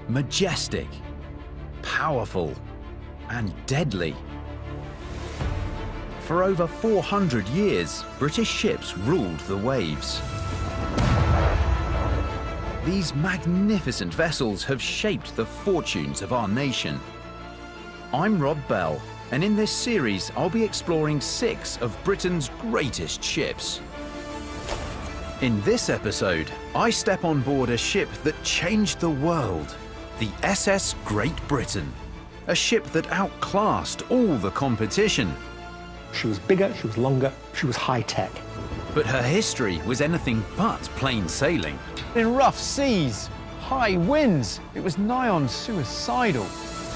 majestic, powerful, and deadly. For over 400 years, British ships ruled the waves. These magnificent vessels have shaped the fortunes of our nation. I'm Rob Bell, and in this series I'll be exploring 6 of Britain's greatest ships. In this episode, I step on board a ship that changed the world, the SS Great Britain. A ship that outclassed all the competition. She was bigger, she was longer, she was high-tech. But her history was anything but plain sailing. In rough seas, high winds, it was nigh on suicidal.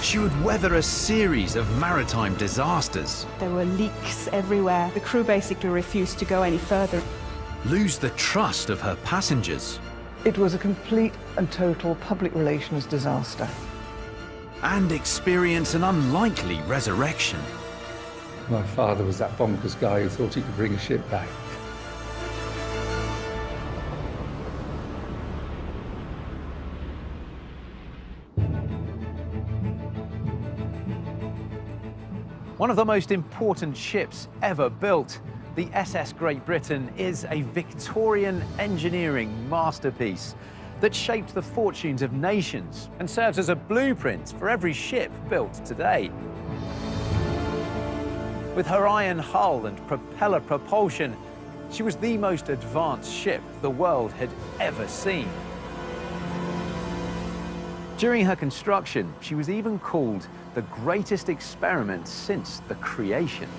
She would weather a series of maritime disasters. There were leaks everywhere. The crew basically refused to go any further. Lose the trust of her passengers. It was a complete and total public relations disaster. And experience an unlikely resurrection. My father was that bonkers guy who thought he could bring a ship back. One of the most important ships ever built, the SS Great Britain is a Victorian engineering masterpiece that shaped the fortunes of nations and serves as a blueprint for every ship built today. With her iron hull and propeller propulsion, she was the most advanced ship the world had ever seen. During her construction, she was even called the greatest experiment since the creation.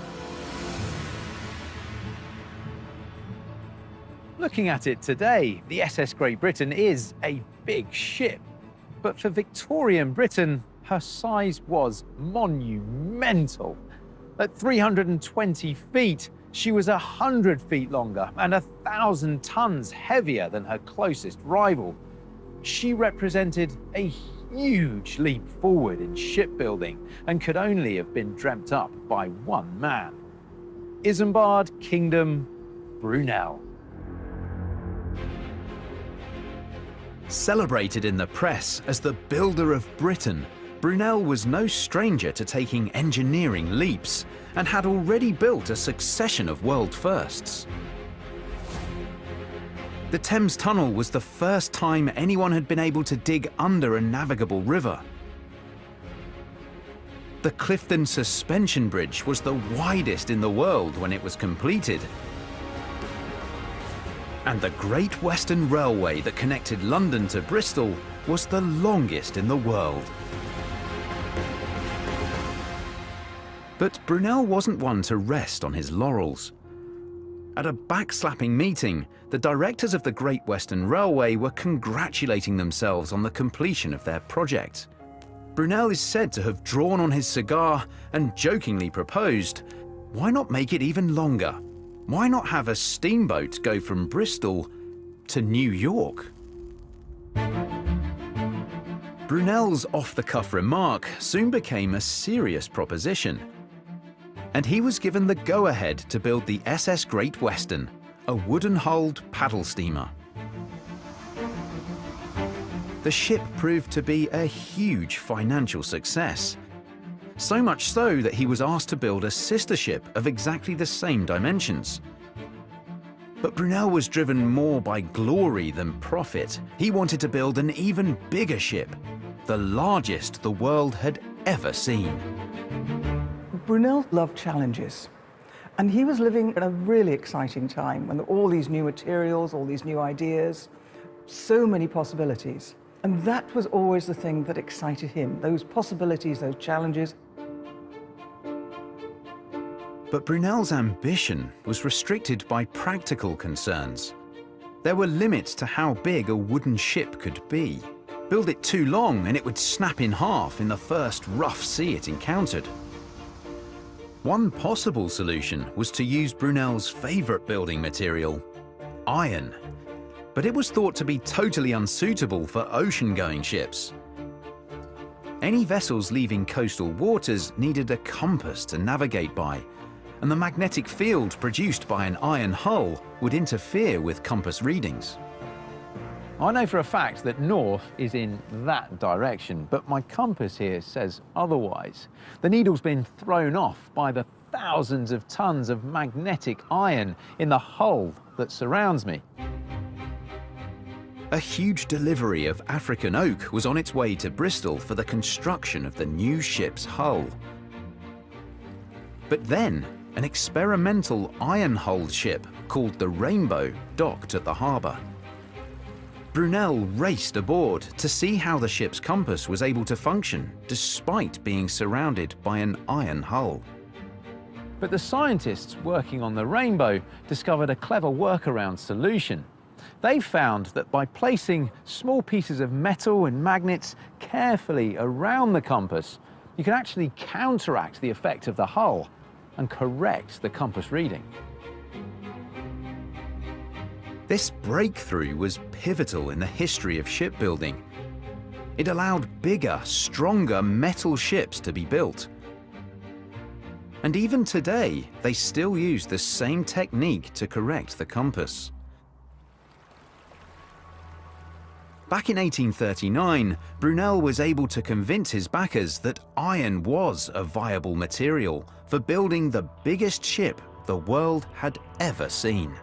Looking at it today, the SS Great Britain is a big ship. But for Victorian Britain, her size was monumental. At 320 feet, she was 100 feet longer and 1,000 tons heavier than her closest rival. She represented a huge leap forward in shipbuilding and could only have been dreamt up by one man. Isambard Kingdom Brunel. Celebrated in the press as the builder of Britain, Brunel was no stranger to taking engineering leaps and had already built a succession of world firsts. The Thames Tunnel was the first time anyone had been able to dig under a navigable river. The Clifton Suspension Bridge was the widest in the world when it was completed. And the Great Western Railway that connected London to Bristol was the longest in the world. But Brunel wasn't one to rest on his laurels. At a backslapping meeting, the directors of the Great Western Railway were congratulating themselves on the completion of their project. Brunel is said to have drawn on his cigar and jokingly proposed, why not make it even longer? Why not have a steamboat go from Bristol to New York? Brunel's off-the-cuff remark soon became a serious proposition, and he was given the go-ahead to build the SS Great Western, a wooden-hulled paddle steamer. The ship proved to be a huge financial success, so much so that he was asked to build a sister ship of exactly the same dimensions. But Brunel was driven more by glory than profit. He wanted to build an even bigger ship, the largest the world had ever seen. Brunel loved challenges, and he was living at a really exciting time when there were all these new materials, all these new ideas, so many possibilities. And that was always the thing that excited him, those possibilities, those challenges. But Brunel's ambition was restricted by practical concerns. There were limits to how big a wooden ship could be. Build it too long and it would snap in half in the first rough sea it encountered. One possible solution was to use Brunel's favourite building material, iron. But it was thought to be totally unsuitable for ocean-going ships. Any vessels leaving coastal waters needed a compass to navigate by, and the magnetic field produced by an iron hull would interfere with compass readings. I know for a fact that north is in that direction, but my compass here says otherwise. The needle's been thrown off by the thousands of tons of magnetic iron in the hull that surrounds me. A huge delivery of African oak was on its way to Bristol for the construction of the new ship's hull. But then, an experimental iron-hulled ship called the Rainbow docked at the harbour. Brunel raced aboard to see how the ship's compass was able to function despite being surrounded by an iron hull. But the scientists working on the Rainbow discovered a clever workaround solution. They found that by placing small pieces of metal and magnets carefully around the compass, you can actually counteract the effect of the hull and correct the compass reading. This breakthrough was pivotal in the history of shipbuilding. It allowed bigger, stronger metal ships to be built. And even today, they still use the same technique to correct the compass. Back in 1839, Brunel was able to convince his backers that iron was a viable material for building the biggest ship the world had ever seen.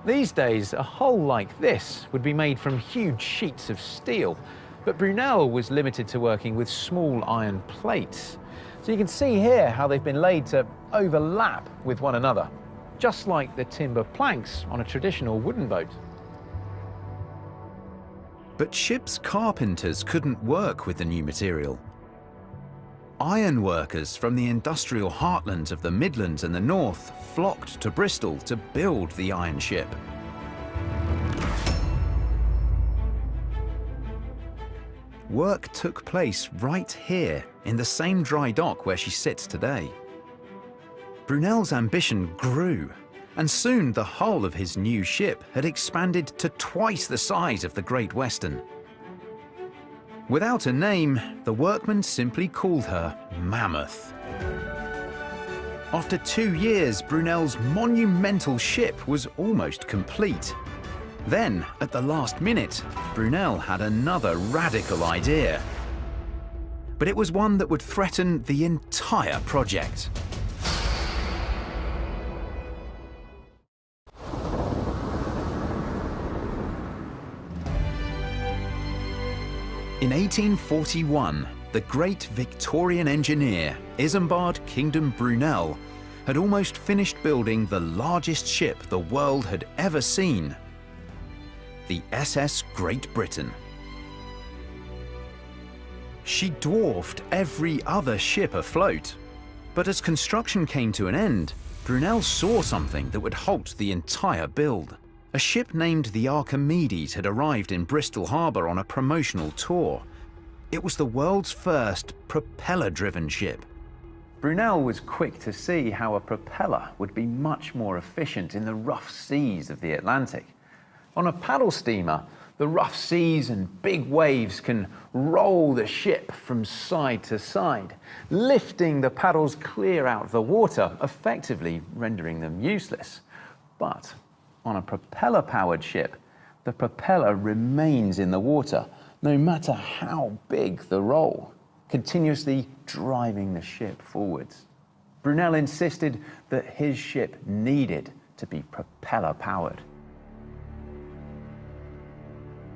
These days, a hull like this would be made from huge sheets of steel, but Brunel was limited to working with small iron plates. So you can see here how they've been laid to overlap with one another, just like the timber planks on a traditional wooden boat. But ship's carpenters couldn't work with the new material. Iron workers from the industrial heartlands of the Midlands and the North flocked to Bristol to build the iron ship. Work took place right here in the same dry dock where she sits today. Brunel's ambition grew, and soon the hull of his new ship had expanded to twice the size of the Great Western. Without a name, the workmen simply called her Mammoth. After 2 years, Brunel's monumental ship was almost complete. Then, at the last minute, Brunel had another radical idea. But it was one that would threaten the entire project. In 1841, the great Victorian engineer Isambard Kingdom Brunel had almost finished building the largest ship the world had ever seen, the SS Great Britain. She dwarfed every other ship afloat, but as construction came to an end, Brunel saw something that would halt the entire build. A ship named the Archimedes had arrived in Bristol Harbour on a promotional tour. It was the world's first propeller-driven ship. Brunel was quick to see how a propeller would be much more efficient in the rough seas of the Atlantic. On a paddle steamer, the rough seas and big waves can roll the ship from side to side, lifting the paddles clear out of the water, effectively rendering them useless. But on a propeller-powered ship, the propeller remains in the water, no matter how big the roll, continuously driving the ship forwards. Brunel insisted that his ship needed to be propeller-powered.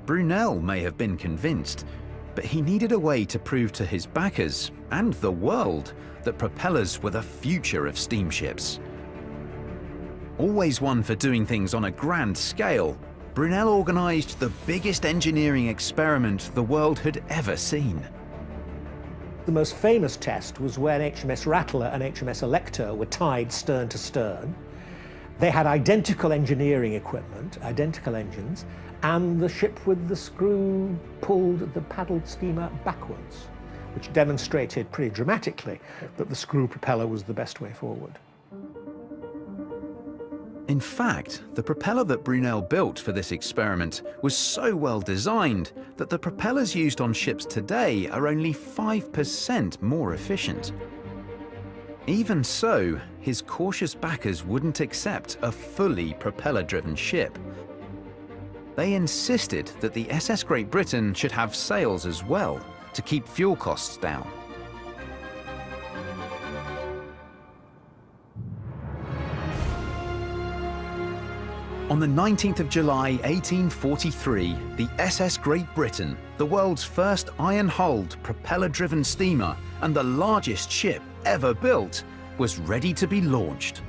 Brunel may have been convinced, but he needed a way to prove to his backers and the world that propellers were the future of steamships. Always one for doing things on a grand scale, Brunel organised the biggest engineering experiment the world had ever seen. The most famous test was when HMS Rattler and HMS Elector were tied stern to stern. They had identical engineering equipment, identical engines, and the ship with the screw pulled the paddled steamer backwards, which demonstrated pretty dramatically that the screw propeller was the best way forward. In fact, the propeller that Brunel built for this experiment was so well designed that the propellers used on ships today are only 5% more efficient. Even so, his cautious backers wouldn't accept a fully propeller-driven ship. They insisted that the SS Great Britain should have sails as well to keep fuel costs down. On the 19th of July 1843, the SS Great Britain, the world's first iron-hulled, propeller-driven steamer and the largest ship ever built, was ready to be launched.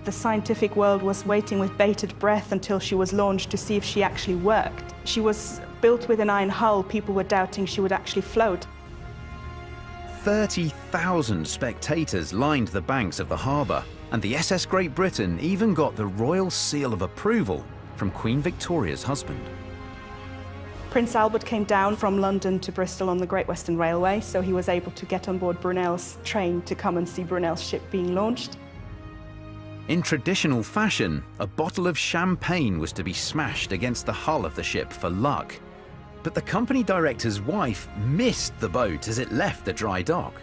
The scientific world was waiting with bated breath until she was launched to see if she actually worked. She was built with an iron hull. People were doubting she would actually float. 30,000 spectators lined the banks of the harbour, and the SS Great Britain even got the royal seal of approval from Queen Victoria's husband. Prince Albert came down from London to Bristol on the Great Western Railway, so he was able to get on board Brunel's train to come and see Brunel's ship being launched. In traditional fashion, a bottle of champagne was to be smashed against the hull of the ship for luck. But the company director's wife missed the boat as it left the dry dock.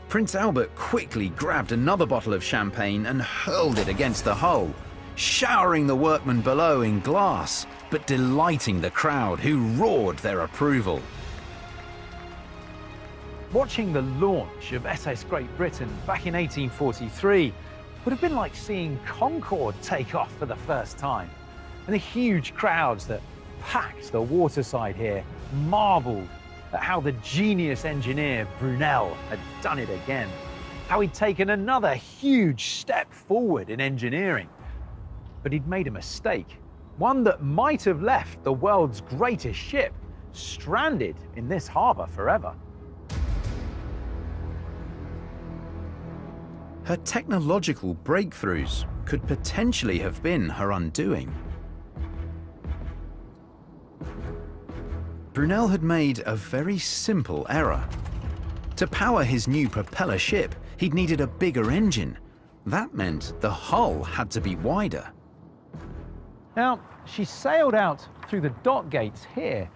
Prince Albert quickly grabbed another bottle of champagne and hurled it against the hull, showering the workmen below in glass, but delighting the crowd who roared their approval. Watching the launch of SS Great Britain back in 1843 would have been like seeing Concorde take off for the first time. And the huge crowds that packed the waterside here marveled at how the genius engineer Brunel had done it again, how he'd taken another huge step forward in engineering. But he'd made a mistake, one that might have left the world's greatest ship stranded in this harbour forever. Her technological breakthroughs could potentially have been her undoing. Brunel had made a very simple error. To power his new propeller ship, he'd needed a bigger engine. That meant the hull had to be wider. Now, she sailed out through the dock gates here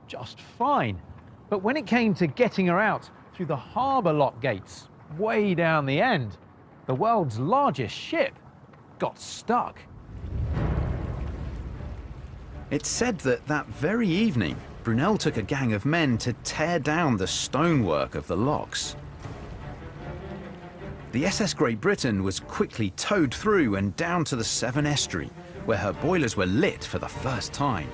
just fine, but when it came to getting her out through the harbour lock gates way down the end, the world's largest ship got stuck. It's said that very evening, Brunel took a gang of men to tear down the stonework of the locks. The SS Great Britain was quickly towed through and down to the Severn Estuary, where her boilers were lit for the first time.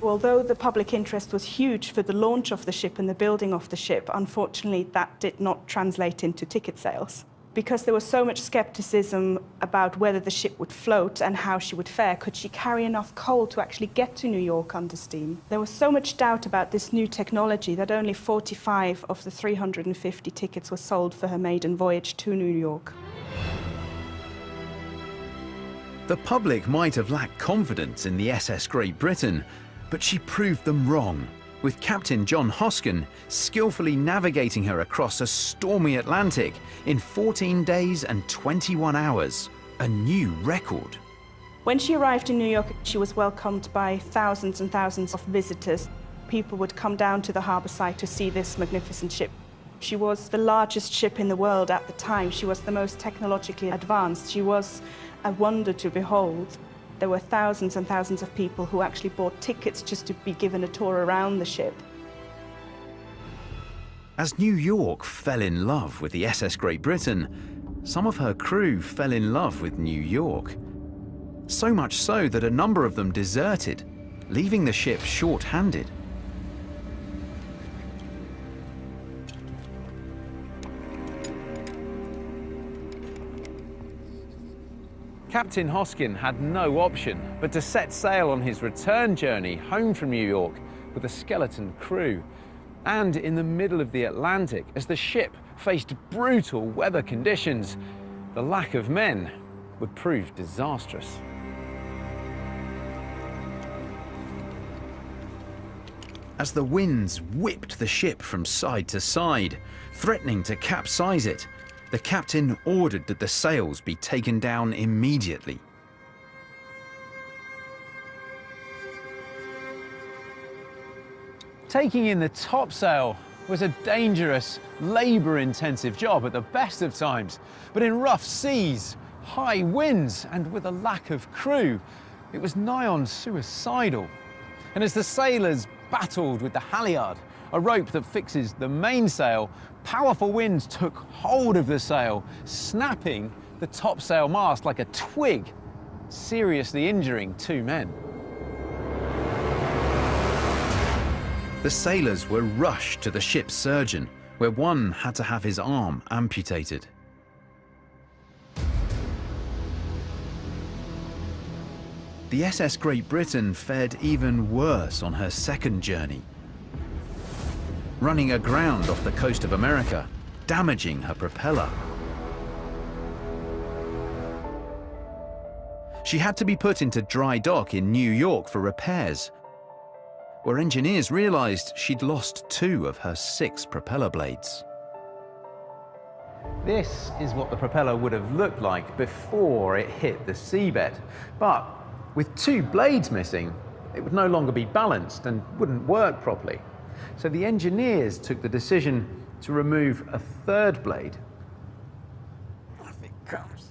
Although the public interest was huge for the launch of the ship and the building of the ship, unfortunately that did not translate into ticket sales. Because there was so much skepticism about whether the ship would float and how she would fare. Could she carry enough coal to actually get to New York under steam? There was so much doubt about this new technology that only 45 of the 350 tickets were sold for her maiden voyage to New York. The public might have lacked confidence in the SS Great Britain, but she proved them wrong, with Captain John Hoskin skillfully navigating her across a stormy Atlantic in 14 days and 21 hours, a new record. When she arrived in New York, she was welcomed by thousands and thousands of visitors. People would come down to the harbour side to see this magnificent ship. She was the largest ship in the world at the time. She was the most technologically advanced. She was a wonder to behold. There were thousands and thousands of people who actually bought tickets just to be given a tour around the ship. As New York fell in love with the SS Great Britain, some of her crew fell in love with New York. So much so that a number of them deserted, leaving the ship short-handed. Captain Hoskin had no option but to set sail on his return journey home from New York with a skeleton crew. And in the middle of the Atlantic, as the ship faced brutal weather conditions, the lack of men would prove disastrous. As the winds whipped the ship from side to side, threatening to capsize it, the captain ordered that the sails be taken down immediately. Taking in the topsail was a dangerous, labour-intensive job at the best of times, but in rough seas, high winds, and with a lack of crew, It was nigh on suicidal. And as the sailors battled with the halyard, a rope that fixes the mainsail, powerful winds took hold of the sail, snapping the topsail mast like a twig, seriously injuring 2 men. The sailors were rushed to the ship's surgeon, where one had to have his arm amputated. The SS Great Britain fared even worse on her second journey, running aground off the coast of America, damaging her propeller. She had to be put into dry dock in New York for repairs, where engineers realized she'd lost 2 of her 6 propeller blades. This is what the propeller would have looked like before it hit the seabed. But with 2 blades missing, it would no longer be balanced and wouldn't work properly. So the engineers took the decision to remove a 3rd blade. Off it comes.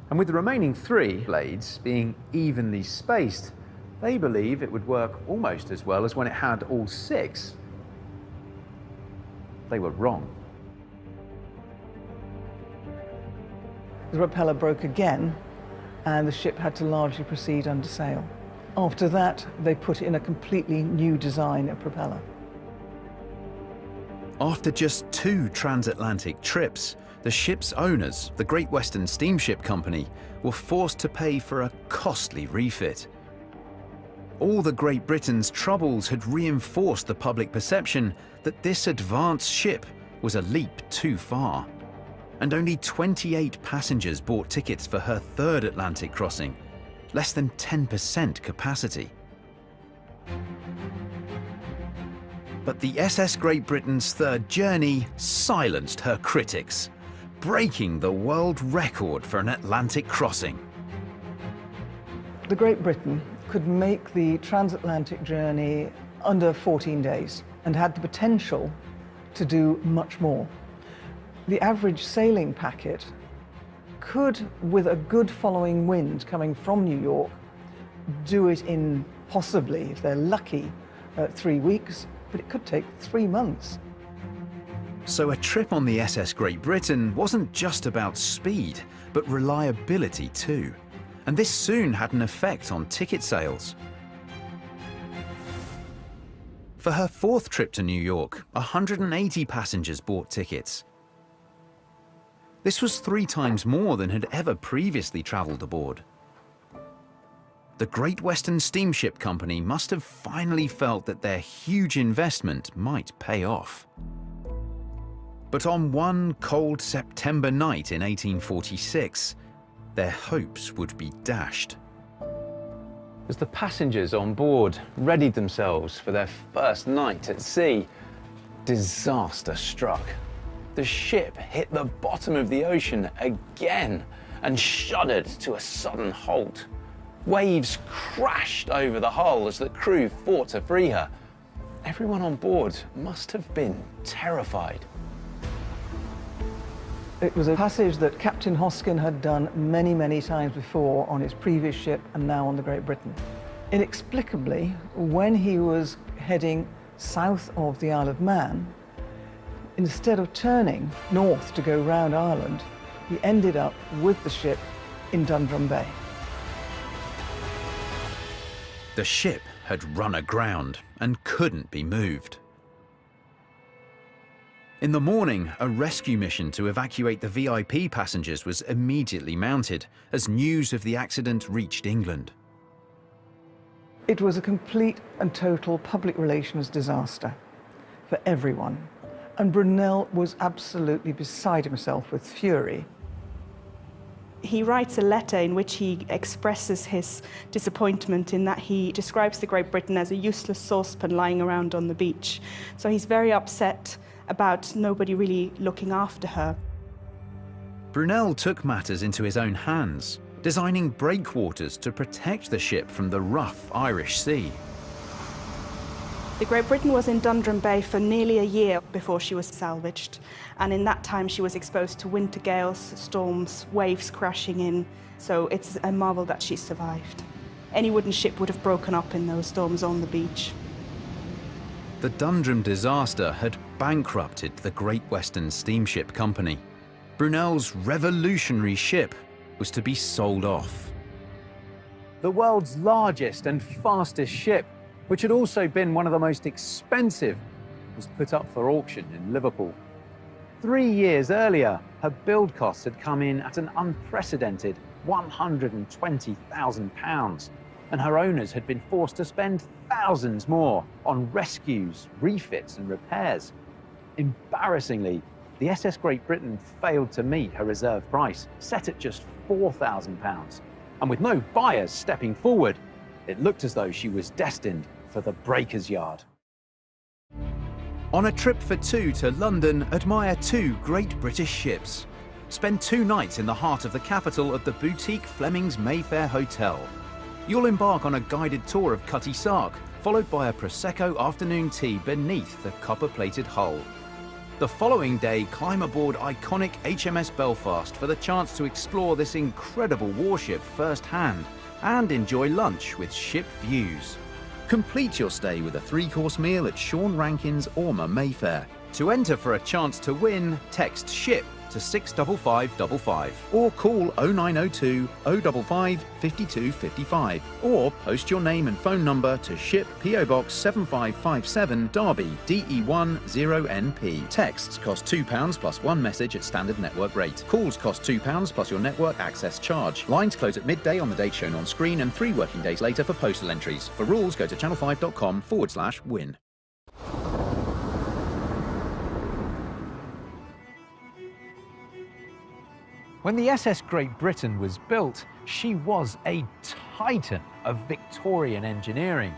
And with the remaining 3 blades being evenly spaced, they believe it would work almost as well as when it had all 6. They were wrong. The propeller broke again, and the ship had to largely proceed under sail. After that, they put in a completely new design of propeller. After just 2 transatlantic trips, the ship's owners, the Great Western Steamship Company, were forced to pay for a costly refit. All the Great Britain's troubles had reinforced the public perception that this advanced ship was a leap too far. And only 28 passengers bought tickets for her 3rd Atlantic crossing, less than 10% capacity. But the SS Great Britain's 3rd journey silenced her critics, breaking the world record for an Atlantic crossing. The Great Britain could make the transatlantic journey under 14 days and had the potential to do much more. The average sailing packet could, with a good following wind coming from New York, do it in possibly, if they're lucky, 3 weeks, but it could take 3 months. So a trip on the SS Great Britain wasn't just about speed, but reliability too. And this soon had an effect on ticket sales. For her 4th trip to New York, 180 passengers bought tickets. This was 3 times more than had ever previously travelled aboard. The Great Western Steamship Company must have finally felt that their huge investment might pay off. But on one cold September night in 1846, their hopes would be dashed. As the passengers on board readied themselves for their first night at sea, disaster struck. The ship hit the bottom of the ocean again and shuddered to a sudden halt. Waves crashed over the hull as the crew fought to free her. Everyone on board must have been terrified. It was a passage that Captain Hoskin had done many, many times before on his previous ship and now on the Great Britain. Inexplicably, when he was heading south of the Isle of Man, instead of turning north to go round Ireland, he ended up with the ship in Dundrum Bay. The ship had run aground and couldn't be moved. In the morning, a rescue mission to evacuate the VIP passengers was immediately mounted as news of the accident reached England. It was a complete and total public relations disaster for everyone, and Brunel was absolutely beside himself with fury. He writes a letter in which he expresses his disappointment in that he describes the Great Britain as a useless saucepan lying around on the beach. So he's very upset about nobody really looking after her. Brunel took matters into his own hands, designing breakwaters to protect the ship from the rough Irish Sea. The Great Britain was in Dundrum Bay for nearly a year before she was salvaged, and in that time she was exposed to winter gales, storms, waves crashing in, so it's a marvel that she survived. Any wooden ship would have broken up in those storms on the beach. The Dundrum disaster had bankrupted the Great Western Steamship Company. Brunel's revolutionary ship was to be sold off. The world's largest and fastest ship, which had also been one of the most expensive, was put up for auction in Liverpool. 3 years earlier, her build costs had come in at an unprecedented £120,000, and her owners had been forced to spend thousands more on rescues, refits and repairs. Embarrassingly, the SS Great Britain failed to meet her reserve price, set at just £4,000. And with no buyers stepping forward, it looked as though she was destined for the breaker's yard. On a trip for two to London, admire two great British ships. Spend 2 nights in the heart of the capital at the boutique Fleming's Mayfair Hotel. You'll embark on a guided tour of Cutty Sark, followed by a Prosecco afternoon tea beneath the copper-plated hull. The following day, climb aboard iconic HMS Belfast for the chance to explore this incredible warship firsthand and enjoy lunch with ship views. Complete your stay with a 3-course meal at Sean Rankin's Ormer Mayfair. To enter for a chance to win, text SHIP to 65555 or call 0902 055 5255 or post your name and phone number to SHIP PO Box 7557 Derby DE1 0NP. Texts cost £2 plus 1 message at standard network rate. Calls cost £2 plus your network access charge. Lines close at midday on the date shown on screen and 3 working days later for postal entries. For rules, go to channel5.com/win. When the SS Great Britain was built, she was a titan of Victorian engineering.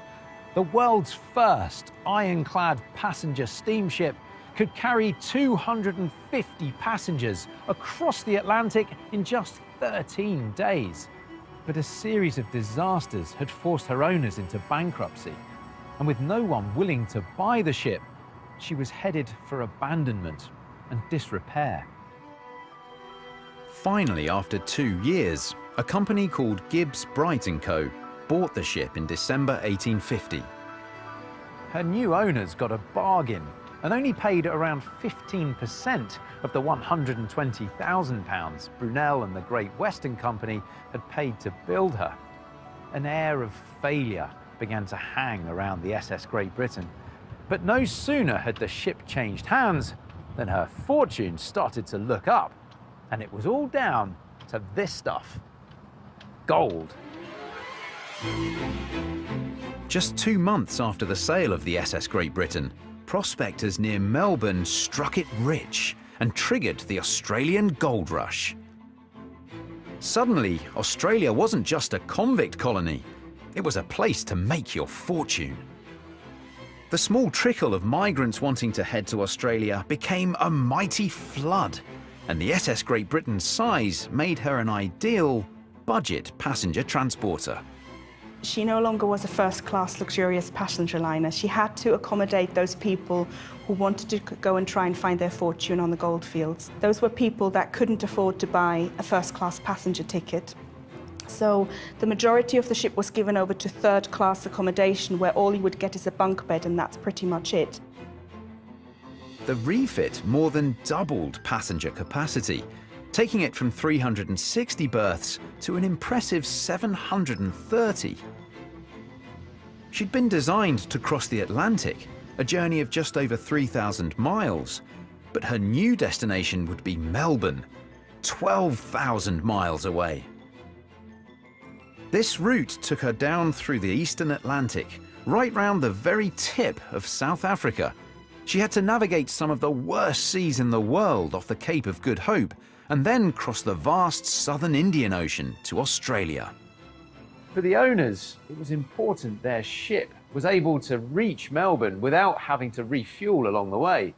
The world's first ironclad passenger steamship could carry 250 passengers across the Atlantic in just 13 days. But a series of disasters had forced her owners into bankruptcy, and with no one willing to buy the ship, she was headed for abandonment and disrepair. Finally, after 2 years, a company called Gibbs, Bright & Co. bought the ship in December 1850. Her new owners got a bargain and only paid around 15% of the £120,000 Brunel and the Great Western Company had paid to build her. An air of failure began to hang around the SS Great Britain. But no sooner had the ship changed hands than her fortune started to look up. And it was all down to this stuff: gold. Just 2 months after the sale of the SS Great Britain, prospectors near Melbourne struck it rich and triggered the Australian gold rush. Suddenly, Australia wasn't just a convict colony, it was a place to make your fortune. The small trickle of migrants wanting to head to Australia became a mighty flood, and the SS Great Britain's size made her an ideal budget passenger transporter. She no longer was a first-class luxurious passenger liner. She had to accommodate those people who wanted to go and try and find their fortune on the goldfields. Those were people that couldn't afford to buy a first-class passenger ticket. So the majority of the ship was given over to third-class accommodation, where all you would get is a bunk bed, and that's pretty much it. The refit more than doubled passenger capacity, taking it from 360 berths to an impressive 730. She'd been designed to cross the Atlantic, a journey of just over 3,000 miles, but her new destination would be Melbourne, 12,000 miles away. This route took her down through the eastern Atlantic, right round the very tip of South Africa. She had to navigate some of the worst seas in the world off the Cape of Good Hope, and then cross the vast southern Indian Ocean to Australia. For the owners, it was important their ship was able to reach Melbourne without having to refuel along the way.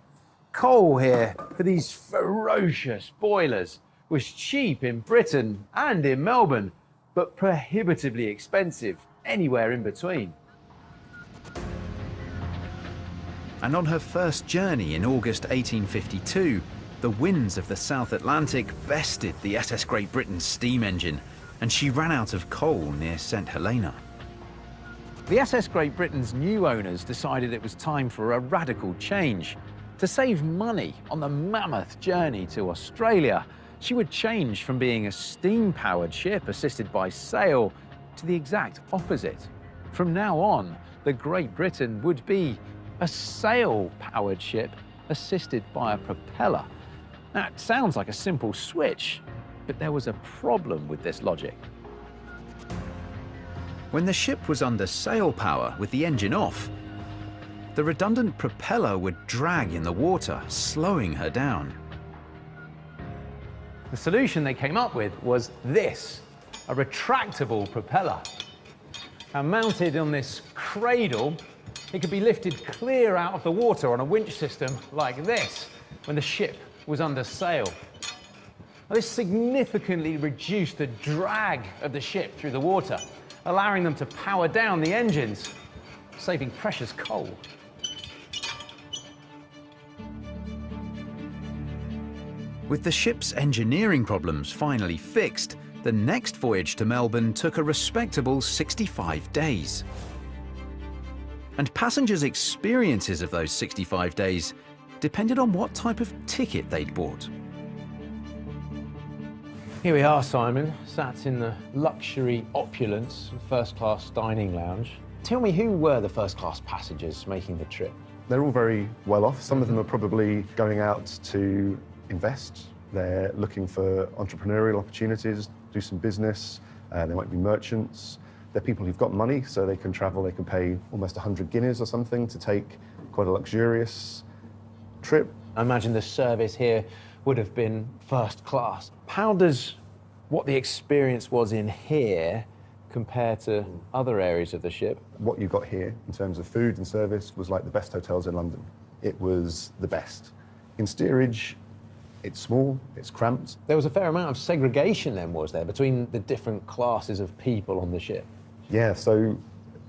Coal here for these ferocious boilers was cheap in Britain and in Melbourne, but prohibitively expensive anywhere in between. And on her first journey in August 1852, the winds of the South Atlantic bested the SS Great Britain's steam engine, and she ran out of coal near St Helena. The SS Great Britain's new owners decided it was time for a radical change. To save money on the mammoth journey to Australia, she would change from being a steam-powered ship assisted by sail to the exact opposite. From now on, the Great Britain would be a sail-powered ship assisted by a propeller. Now, it sounds like a simple switch, but there was a problem with this logic. When the ship was under sail power with the engine off, the redundant propeller would drag in the water, slowing her down. The solution they came up with was this, a retractable propeller. And mounted on this cradle, it could be lifted clear out of the water on a winch system like this when the ship was under sail. Now, this significantly reduced the drag of the ship through the water, allowing them to power down the engines, saving precious coal. With the ship's engineering problems finally fixed, the next voyage to Melbourne took a respectable 65 days. And passengers' experiences of those 65 days depended on what type of ticket they'd bought. Here we are, Simon, sat in the luxury opulence first-class dining lounge. Tell me, who were the first-class passengers making the trip? They're all very well off. Some of them are probably going out to invest. They're looking for entrepreneurial opportunities, do some business. They might be merchants. They're people who've got money, so they can travel. They can pay almost 100 guineas or something to take quite a luxurious trip. I imagine the service here would have been first class. How does what the experience was in here compare to other areas of the ship? What you got here in terms of food and service was like the best hotels in London. It was the best. In steerage, it's small, it's cramped. There was a fair amount of segregation then, was there, between the different classes of people on the ship? Yeah, so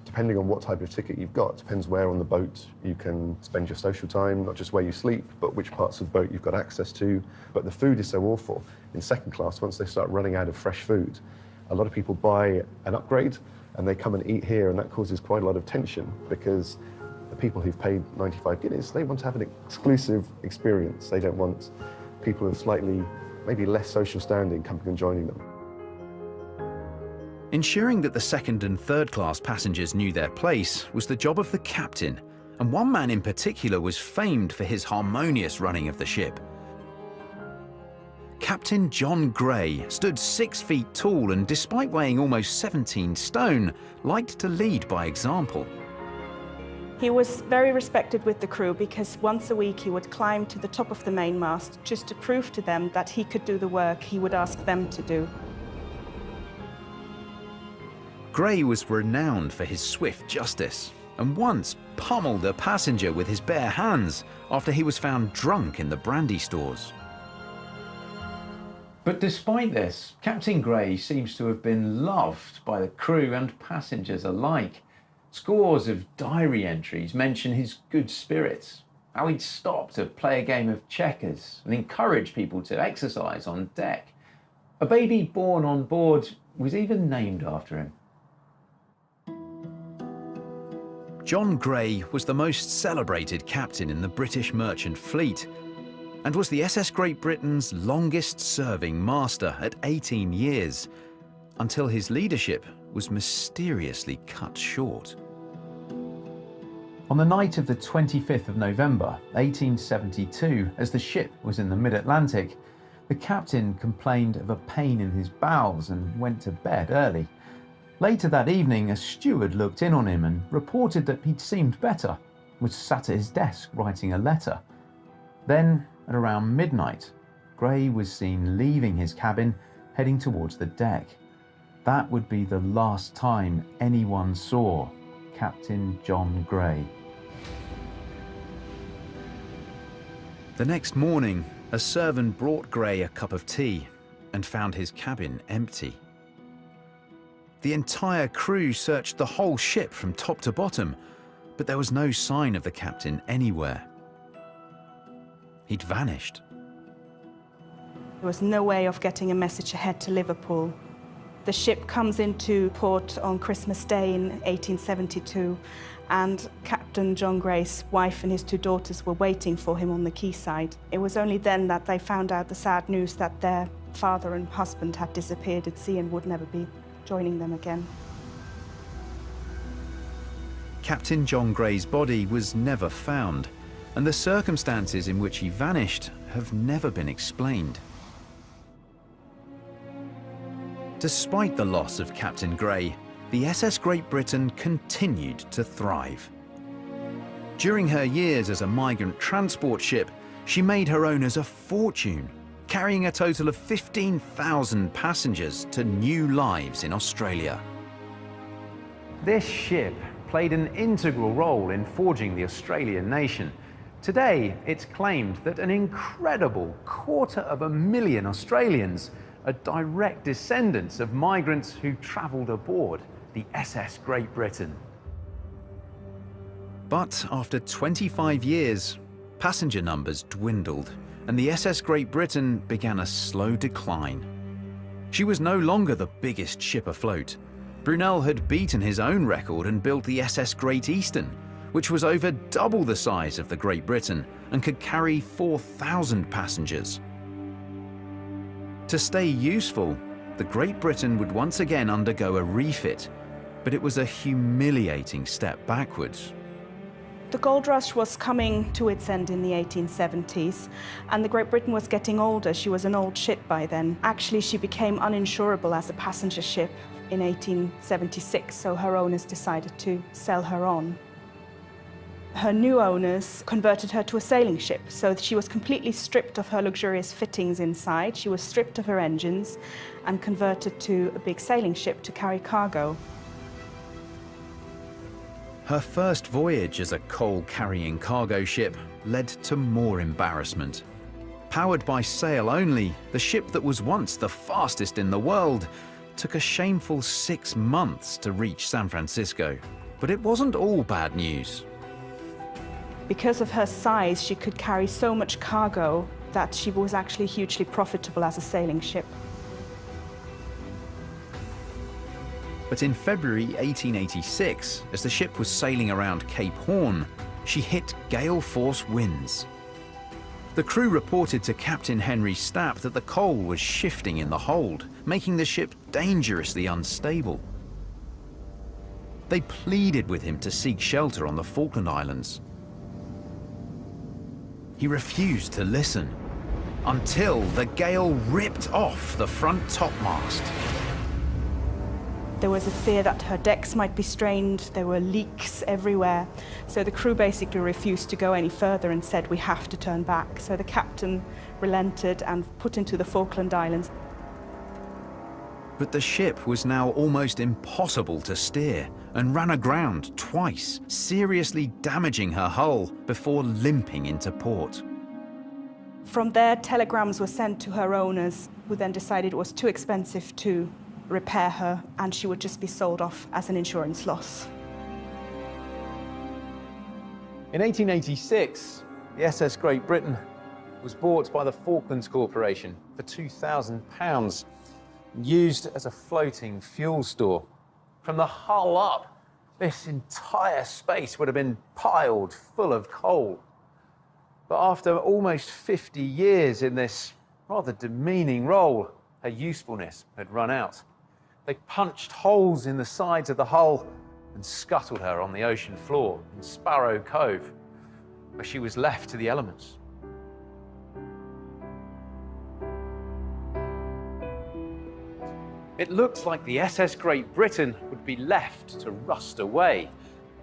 depending on what type of ticket you've got, depends where on the boat you can spend your social time, not just where you sleep, but which parts of the boat you've got access to. But the food is so awful. In second class, once they start running out of fresh food, a lot of people buy an upgrade and they come and eat here, and that causes quite a lot of tension because the people who've paid 95 guineas, they want to have an exclusive experience. They don't want people of slightly, maybe less social standing coming and joining them. Ensuring that the second and third class passengers knew their place was the job of the captain, and one man in particular was famed for his harmonious running of the ship. Captain John Gray stood 6 feet tall and, despite weighing almost 17 stone, liked to lead by example. He was very respected with the crew because once a week he would climb to the top of the mainmast just to prove to them that he could do the work he would ask them to do. Gray was renowned for his swift justice and once pummeled a passenger with his bare hands after he was found drunk in the brandy stores. But despite this, Captain Gray seems to have been loved by the crew and passengers alike. Scores of diary entries mention his good spirits, how he'd stop to play a game of checkers and encourage people to exercise on deck. A baby born on board was even named after him. John Gray was the most celebrated captain in the British merchant fleet and was the SS Great Britain's longest-serving master at 18 years, until his leadership was mysteriously cut short. On the night of the 25th of November, 1872, as the ship was in the mid-Atlantic, the captain complained of a pain in his bowels and went to bed early. Later that evening, a steward looked in on him and reported that he'd seemed better, was sat at his desk writing a letter. Then, at around midnight, Gray was seen leaving his cabin, heading towards the deck. That would be the last time anyone saw Captain John Gray. The next morning, a servant brought Gray a cup of tea and found his cabin empty. The entire crew searched the whole ship from top to bottom, but there was no sign of the captain anywhere. He'd vanished. There was no way of getting a message ahead to Liverpool. The ship comes into port on Christmas Day in 1872, and Captain John Gray's wife and his 2 daughters were waiting for him on the quayside. It was only then that they found out the sad news that their father and husband had disappeared at sea and would never be joining them again. Captain John Gray's body was never found, and the circumstances in which he vanished have never been explained. Despite the loss of Captain Gray, the SS Great Britain continued to thrive. During her years as a migrant transport ship, she made her owners a fortune, carrying a total of 15,000 passengers to new lives in Australia. This ship played an integral role in forging the Australian nation. Today, it's claimed that an incredible 250,000 Australians are direct descendants of migrants who travelled aboard the SS Great Britain. But after 25 years, passenger numbers dwindled, and the SS Great Britain began a slow decline. She was no longer the biggest ship afloat. Brunel had beaten his own record and built the SS Great Eastern, which was over double the size of the Great Britain and could carry 4,000 passengers. To stay useful, the Great Britain would once again undergo a refit, but it was a humiliating step backwards. The gold rush was coming to its end in the 1870s, and the Great Britain was getting older. She was an old ship by then. Actually, she became uninsurable as a passenger ship in 1876, so her owners decided to sell her on. Her new owners converted her to a sailing ship, so she was completely stripped of her luxurious fittings inside. She was stripped of her engines and converted to a big sailing ship to carry cargo. Her first voyage as a coal-carrying cargo ship led to more embarrassment. Powered by sail only, the ship that was once the fastest in the world took a shameful 6 months to reach San Francisco. But it wasn't all bad news. Because of her size, she could carry so much cargo that she was actually hugely profitable as a sailing ship. But in February 1886, as the ship was sailing around Cape Horn, she hit gale-force winds. The crew reported to Captain Henry Stapp that the coal was shifting in the hold, making the ship dangerously unstable. They pleaded with him to seek shelter on the Falkland Islands. He refused to listen, until the gale ripped off the front topmast. There was a fear that her decks might be strained. There were leaks everywhere. So the crew basically refused to go any further and said, "We have to turn back." So the captain relented and put into the Falkland Islands. But the ship was now almost impossible to steer and ran aground twice, seriously damaging her hull before limping into port. From there, telegrams were sent to her owners, who then decided it was too expensive to repair her and she would just be sold off as an insurance loss. In 1886, the SS Great Britain was bought by the Falklands Corporation for £2,000 and used as a floating fuel store. From the hull up, this entire space would have been piled full of coal. But after almost 50 years in this rather demeaning role, her usefulness had run out. They punched holes in the sides of the hull and scuttled her on the ocean floor in Sparrow Cove, where she was left to the elements. It looked like the SS Great Britain would be left to rust away,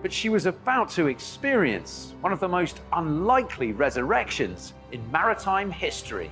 but she was about to experience one of the most unlikely resurrections in maritime history.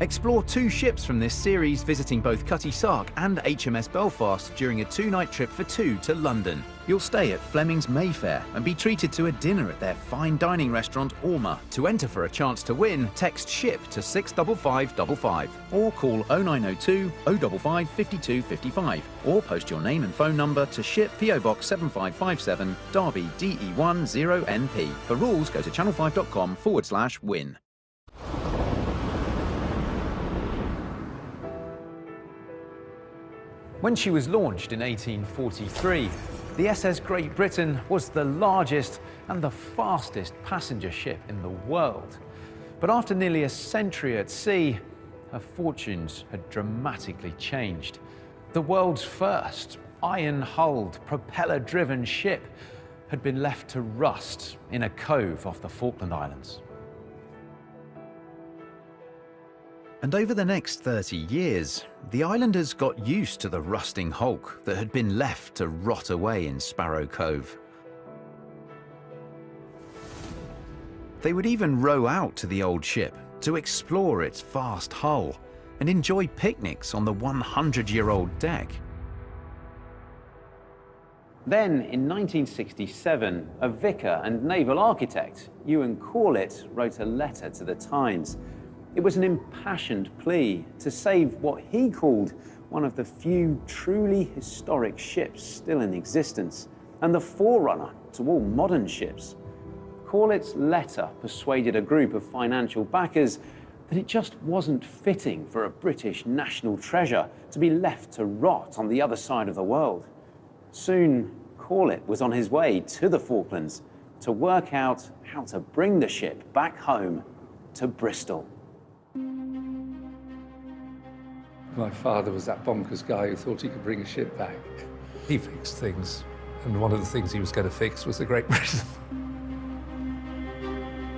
Explore 2 ships from this series, visiting both Cutty Sark and HMS Belfast during a 2-night trip for 2 to London. You'll stay at Fleming's Mayfair and be treated to a dinner at their fine dining restaurant Orma. To enter for a chance to win, text SHIP to 65555 or call 0902 055 5255 or post your name and phone number to SHIP PO Box 7557 Derby DE1 0NP. For rules, go to channel5.com/win. When she was launched in 1843, the SS Great Britain was the largest and the fastest passenger ship in the world. But after nearly a century at sea, her fortunes had dramatically changed. The world's first iron-hulled, propeller-driven ship had been left to rust in a cove off the Falkland Islands. And over the next 30 years, the islanders got used to the rusting hulk that had been left to rot away in Sparrow Cove. They would even row out to the old ship to explore its vast hull and enjoy picnics on the 100-year-old deck. Then, in 1967, a vicar and naval architect, Ewan Corlett, wrote a letter to the Times. It was an impassioned plea to save what he called one of the few truly historic ships still in existence, and the forerunner to all modern ships. Corlett's letter persuaded a group of financial backers that it just wasn't fitting for a British national treasure to be left to rot on the other side of the world. Soon, Corlett was on his way to the Falklands to work out how to bring the ship back home to Bristol. My father was that bonkers guy who thought he could bring a ship back. He fixed things, and one of the things he was going to fix was the Great Britain.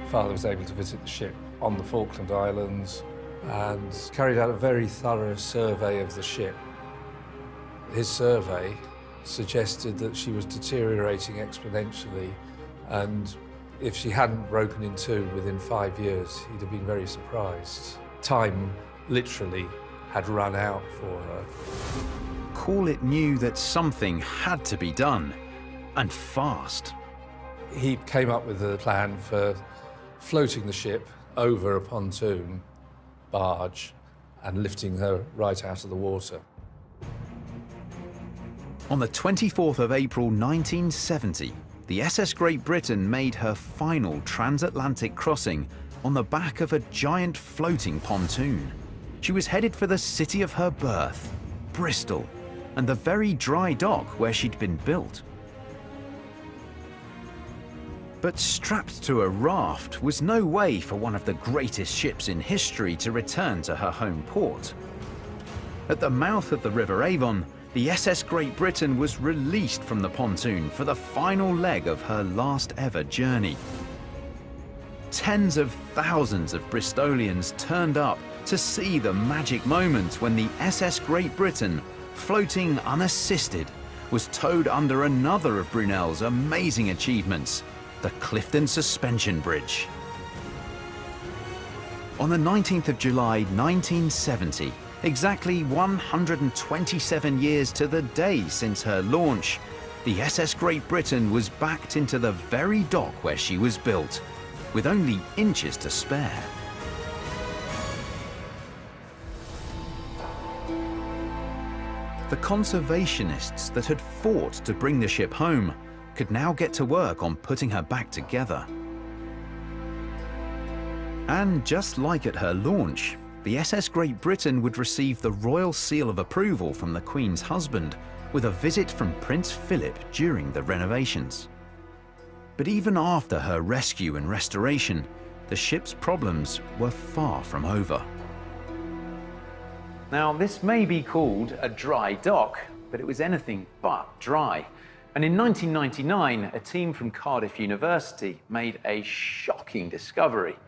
Father was able to visit the ship on the Falkland Islands and carried out a very thorough survey of the ship. His survey suggested that she was deteriorating exponentially, and if she hadn't broken in two within 5 years, he'd have been very surprised. Time literally had run out for her. Corlett knew that something had to be done, and fast. He came up with a plan for floating the ship over a pontoon barge and lifting her right out of the water. On the 24th of April 1970, the SS Great Britain made her final transatlantic crossing on the back of a giant floating pontoon. She was headed for the city of her birth, Bristol, and the very dry dock where she'd been built. But strapped to a raft was no way for one of the greatest ships in history to return to her home port. At the mouth of the River Avon, the SS Great Britain was released from the pontoon for the final leg of her last ever journey. Tens of thousands of Bristolians turned up to see the magic moment when the SS Great Britain, floating unassisted, was towed under another of Brunel's amazing achievements, the Clifton Suspension Bridge. On the 19th of July 1970, exactly 127 years to the day since her launch, the SS Great Britain was backed into the very dock where she was built, with only inches to spare. The conservationists that had fought to bring the ship home could now get to work on putting her back together. And just like at her launch, the SS Great Britain would receive the Royal Seal of Approval from the Queen's husband, with a visit from Prince Philip during the renovations. But even after her rescue and restoration, the ship's problems were far from over. Now, this may be called a dry dock, but it was anything but dry. And in 1999, a team from Cardiff University made a shocking discovery.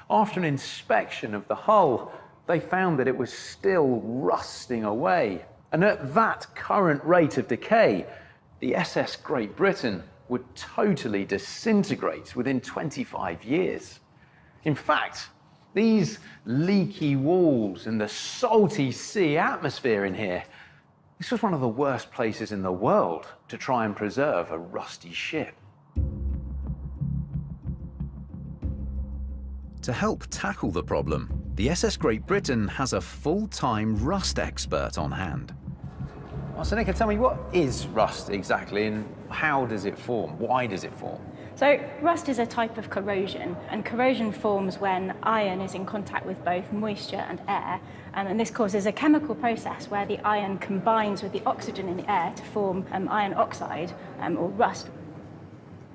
After an inspection of the hull, they found that it was still rusting away. And at that current rate of decay, the SS Great Britain would totally disintegrate within 25 years. In fact, These leaky walls and the salty sea atmosphere in here, this was one of the worst places in the world to try and preserve a rusty ship. To help tackle the problem, the SS Great Britain has a full-time rust expert on hand. Well, so Nicola, tell me, what is rust exactly and how does it form? Why does it form? So rust is a type of corrosion, and corrosion forms when iron is in contact with both moisture and air, and this causes a chemical process where the iron combines with the oxygen in the air to form iron oxide, or rust.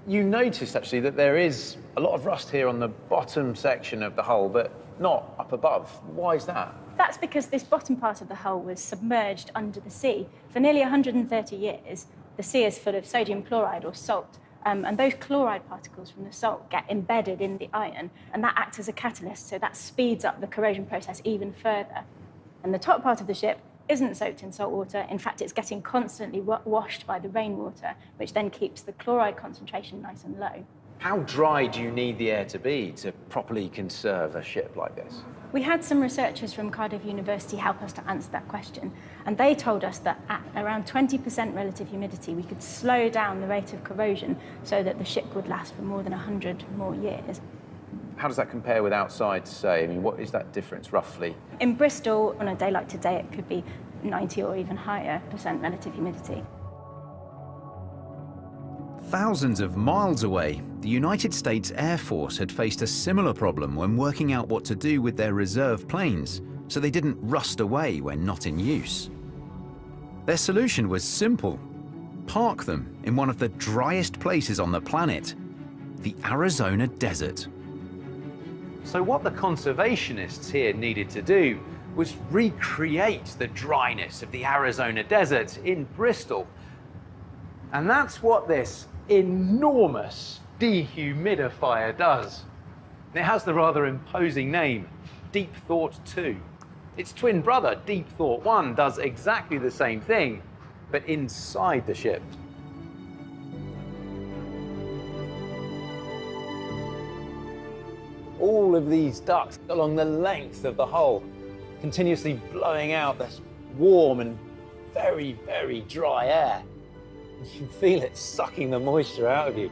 You noticed actually that there is a lot of rust here on the bottom section of the hull, but not up above. Why is that? That's because this bottom part of the hull was submerged under the sea. For nearly 130 years, the sea is full of sodium chloride or salt, and those chloride particles from the salt get embedded in the iron, and that acts as a catalyst, so that speeds up the corrosion process even further. And the top part of the ship isn't soaked in salt water. In fact, it's getting constantly washed by the rainwater, which then keeps the chloride concentration nice and low. How dry do you need the air to be to properly conserve a ship like this? We had some researchers from Cardiff University help us to answer that question, and they told us that at around 20% relative humidity, we could slow down the rate of corrosion so that the ship would last for more than 100 more years. How does that compare with outside, say? I mean, what is that difference, roughly? In Bristol, on a day like today, it could be 90 or even higher % relative humidity. Thousands of miles away, the United States Air Force had faced a similar problem when working out what to do with their reserve planes, so they didn't rust away when not in use. Their solution was simple: park them in one of the driest places on the planet, the Arizona desert. So what the conservationists here needed to do was recreate the dryness of the Arizona desert in Bristol. And that's what this enormous dehumidifier does. And it has the rather imposing name, Deep Thought 2. Its twin brother, Deep Thought 1, does exactly the same thing, but inside the ship. All of these ducts along the length of the hull, continuously blowing out this warm and very, very dry air. You can feel it sucking the moisture out of you.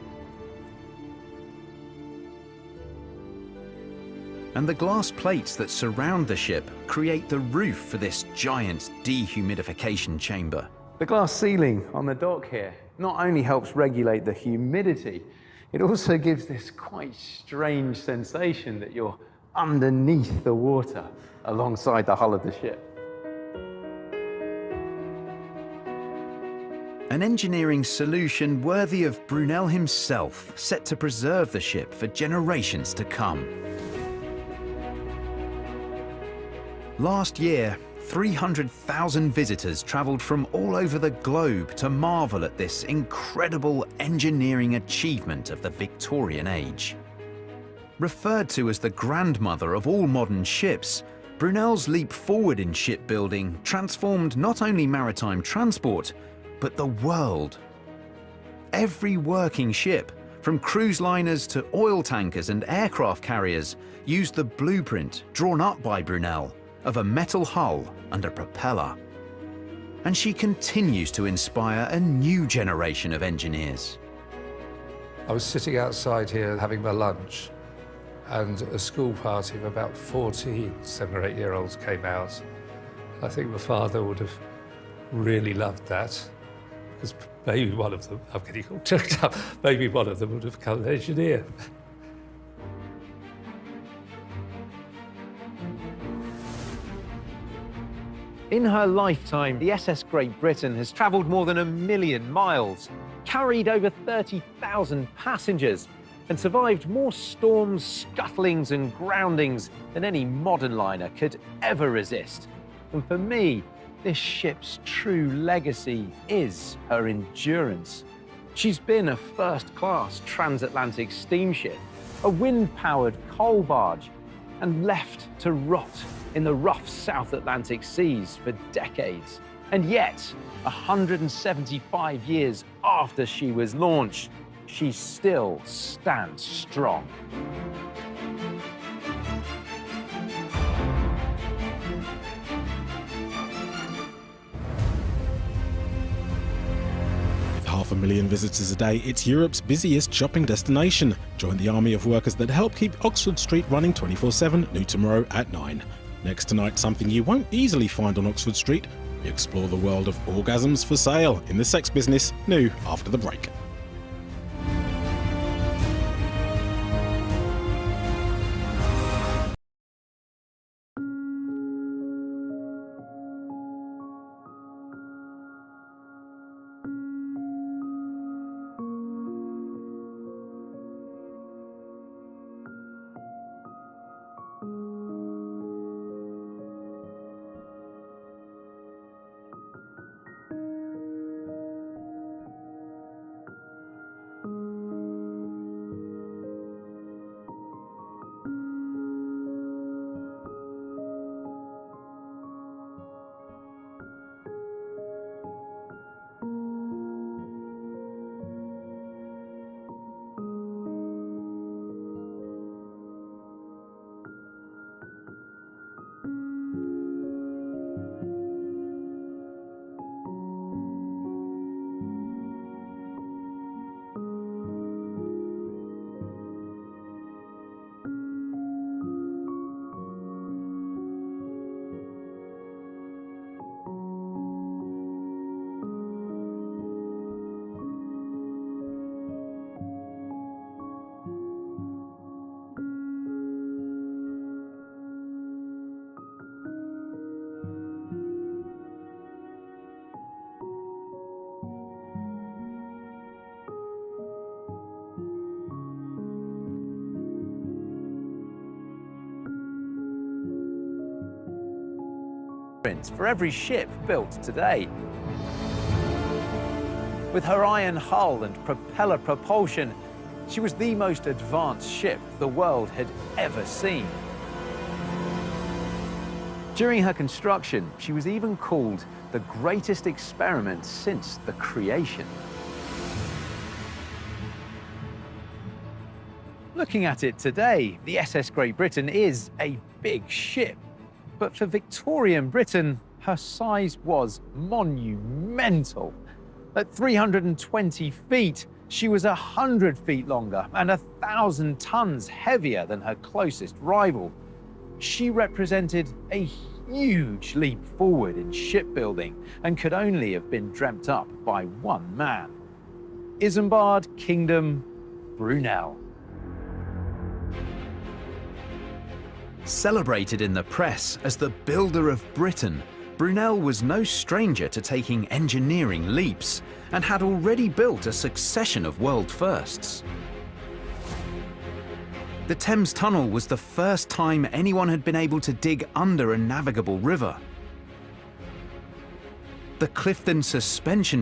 And the glass plates that surround the ship create the roof for this giant dehumidification chamber. The glass ceiling on the dock here not only helps regulate the humidity, it also gives this quite strange sensation that you're underneath the water alongside the hull of the ship. An engineering solution worthy of Brunel himself, set to preserve the ship for generations to come. Last year, 300,000 visitors travelled from all over the globe to marvel at this incredible engineering achievement of the Victorian age. Referred to as the grandmother of all modern ships, Brunel's leap forward in shipbuilding transformed not only maritime transport, but the world. Every working ship, from cruise liners to oil tankers and aircraft carriers, used the blueprint drawn up by Brunel of a metal hull and a propeller. And she continues to inspire a new generation of engineers. I was sitting outside here having my lunch, and a school party of about 14 7 or 8-year-olds came out. I think my father would have really loved that, because maybe one of them, I'm getting all choked up, maybe one of them would have become an engineer. In her lifetime, the SS Great Britain has travelled more than 1 million miles, carried over 30,000 passengers, and survived more storms, scuttlings and groundings than any modern liner could ever resist. And for me, this ship's true legacy is her endurance. She's been a first-class transatlantic steamship, a wind-powered coal barge, and left to rot in the rough South Atlantic seas for decades. And yet, 175 years after she was launched, she still stands strong. million visitors a day, it's Europe's busiest shopping destination. Join the army of workers that help keep Oxford Street running 24/7, new tomorrow at 9. Next tonight, something you won't easily find on Oxford Street. We explore the world of orgasms for sale in the sex business, new after the break. For every ship built today. With her iron hull and propeller propulsion, she was the most advanced ship the world had ever seen. During her construction, she was even called the greatest experiment since the creation. Looking at it today, the SS Great Britain is a big ship. But for Victorian Britain, her size was monumental. At 320 feet, she was 100 feet longer and 1,000 tons heavier than her closest rival. She represented a huge leap forward in shipbuilding and could only have been dreamt up by one man. Isambard Kingdom Brunel. Celebrated in the press as the builder of Britain, Brunel was no stranger to taking engineering leaps and had already built a succession of world firsts. The Thames Tunnel was the first time anyone had been able to dig under a navigable river. The Clifton Suspension